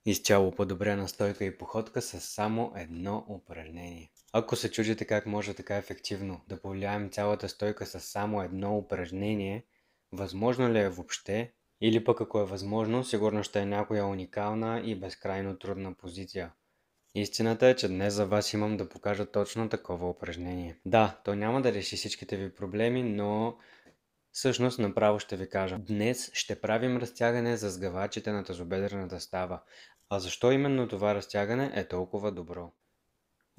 Изцяло подобрена стойка и походка с само едно упражнение. Ако се чудите как може така ефективно да повлияем цялата стойка с само едно упражнение, възможно ли е въобще? Или пък ако е възможно, сигурно ще е някоя уникална и безкрайно трудна позиция. Истината е, че днес за вас имам да покажа точно такова упражнение. Да, то няма да реши всичките ви проблеми, но всъщност направо ще ви кажа. Днес ще правим разтягане за сгъвачите на тазобедрената става. А защо именно това разтягане е толкова добро?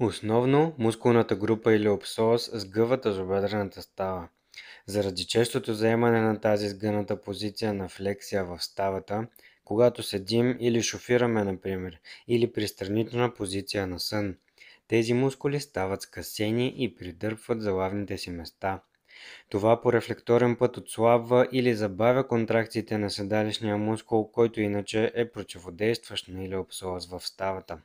Основно мускулната група илиопсоас сгъва тазобедрената става. Заради честото заемане на тази сгъната позиция на флексия в ставата, когато седим или шофираме, например, или при странична позиция на сън, тези мускули стават скъсени и придърпват залавните си места. Това по рефлекторен път отслабва или забавя контракциите на седалищния мускул, който иначе е противодействащ на илиопсоас в ставата.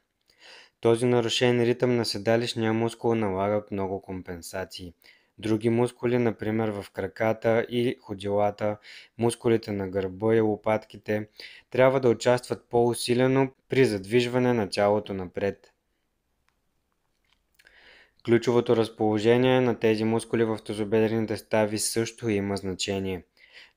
Този нарушен ритъм на седалищния мускул налага много компенсации. Други мускули, например в краката и ходилата, мускулите на гърба и лопатките, трябва да участват по-усилено при задвижване на тялото напред. Ключовото разположение на тези мускули в тазобедрените стави също има значение.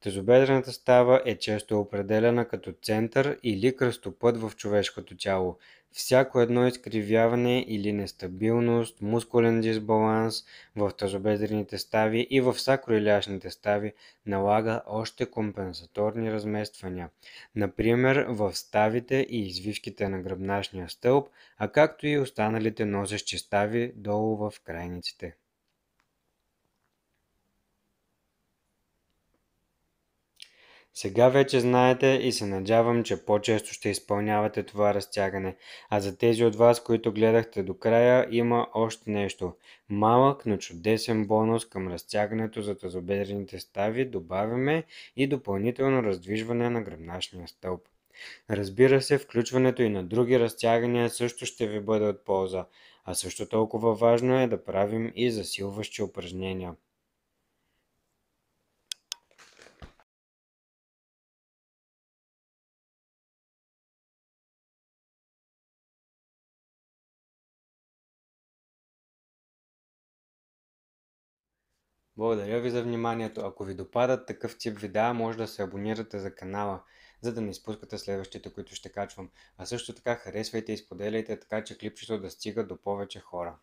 Тазобедрената става е често определена като център или кръстопът в човешкото тяло. Всяко едно изкривяване или нестабилност, мускулен дисбаланс в тазобедрените стави и в сакроилиачните стави налага още компенсаторни размествания. Например, в ставите и извивките на гръбначния стълб, а както и останалите носещи стави долу в крайниците. Сега вече знаете и се надявам, че по-често ще изпълнявате това разтягане. А за тези от вас, които гледахте до края, има още нещо. Малък, но чудесен бонус към разтягането за тазобедрените стави добавяме и допълнително раздвижване на гръбначния стълб. Разбира се, включването и на други разтягания също ще ви бъде от полза, а също толкова важно е да правим и засилващи упражнения. Благодаря ви за вниманието. Ако ви допадат такъв тип видеа, може да се абонирате за канала, за да не изпускате следващите, които ще качвам. А също така харесвайте и споделяйте, така че клипчето да стига до повече хора.